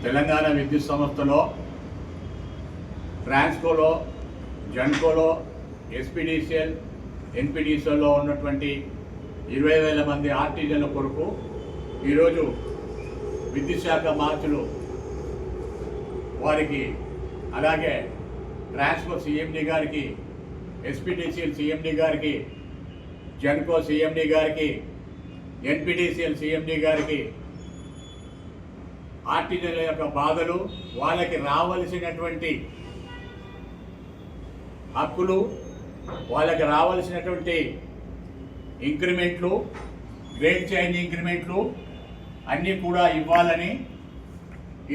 తెలంగాణ విద్యుత్ సంస్థలో ట్రాన్స్కోలో, జన్కోలో, ఎస్పీడీసీఎల్, ఎన్పీడీసీఎల్లో ఉన్నటువంటి 20,000 మంది ఆర్టిజన్ల కొరకు ఈరోజు విద్యుత్ శాఖ మార్చులు వారికి, అలాగే ట్రాన్స్కో సిఎండి గారికి, ఎస్పీడీసీఎల్ సిఎండి గారికి, జన్కో సిఎండి గారికి, ఎన్పీడీసీఎల్ సిఎండి గారికి ఆర్టిజన్ల యొక్క బాధలు, వాళ్ళకి రావలసినటువంటి హక్కులు, వాళ్ళకి రావాల్సినటువంటి ఇంక్రిమెంట్లు, గ్రేడ్ చేంజ్ ఇంక్రిమెంట్లు అన్నీ కూడా ఇవ్వాలని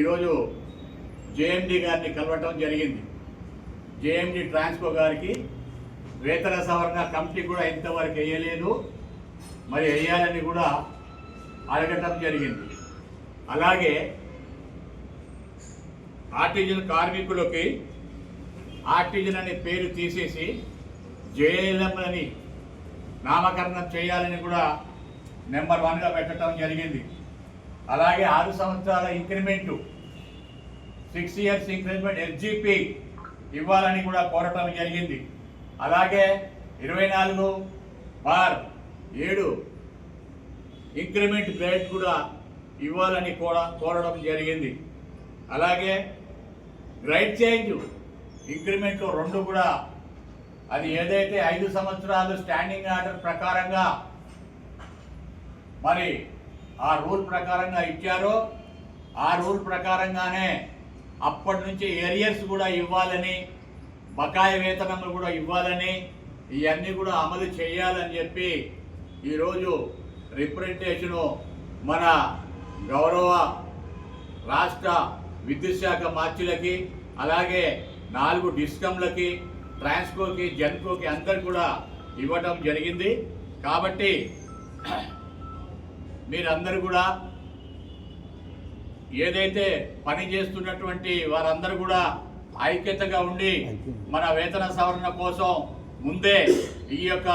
ఈరోజు జేఎండి గారిని కలవటం జరిగింది. జేఎండి ట్రాన్స్కో గారికి వేతన సవరణ కమిటీ కూడా ఇంతవరకు వేయలేదు, మరి వేయాలని కూడా అడగటం జరిగింది. అలాగే ఆర్టిజన్ కార్మికులకి ఆర్టిజన్ అనే పేరు తీసేసి జేఎల్ఎం అని నామకరణం చేయాలని కూడా నెంబర్ 1గా పెట్టడం జరిగింది. అలాగే 6 సంవత్సరాల ఇంక్రిమెంటు, 6 ఇయర్స్ ఇంక్రిమెంట్ ఎస్జిపి ఇవ్వాలని కూడా కోరటం జరిగింది. అలాగే 24/7 ఇంక్రిమెంట్ గ్రేడ్ కూడా ఇవ్వాలని కోరడం జరిగింది. అలాగే గ్రేడ్ చేంజ్ ఇంక్రిమెంట్లో 2 కూడా, అది ఏదైతే 5 సంవత్సరాలు స్టాండింగ్ ఆర్డర్ ప్రకారంగా మరి ఆ రూల్ ప్రకారంగా ఇచ్చారో ఆ రూల్ ప్రకారంగానే అప్పటి నుంచి ఏరియర్స్ కూడా ఇవ్వాలని, బకాయి వేతనములు కూడా ఇవ్వాలని, ఇవన్నీ కూడా అమలు చేయాలని చెప్పి ఈరోజు రిప్రజెంటేషను మన గౌరవ రాష్ట్ర విద్యుత్ శాఖ మార్చులకి, అలాగే 4 డిస్కంలకి, ట్రాన్స్కోకి, జన్కోకి అందరు కూడా ఇవ్వటం జరిగింది. కాబట్టి మీరందరూ కూడా ఏదైతే పని చేస్తున్నటువంటి వారందరూ కూడా ఐక్యతగా ఉండి మన వేతన సవరణ కోసం ముందే ఈ యొక్క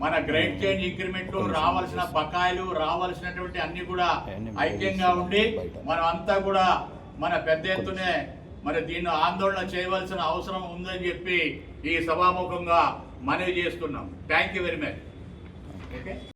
మన గ్రేడ్ చేంజ్ ఇంక్రిమెంట్లు రావాల్సిన బకాయిలు, రావాల్సినటువంటి అన్ని కూడా ఐక్యంగా ఉండి మనం అంతా కూడా మన పెద్ద ఎత్తునే మరి దీన్ని ఆందోళన చేయవలసిన అవసరం ఉందని చెప్పి ఈ సభాముఖంగా మనవి చేస్తున్నాం. Thank you very much. Okay.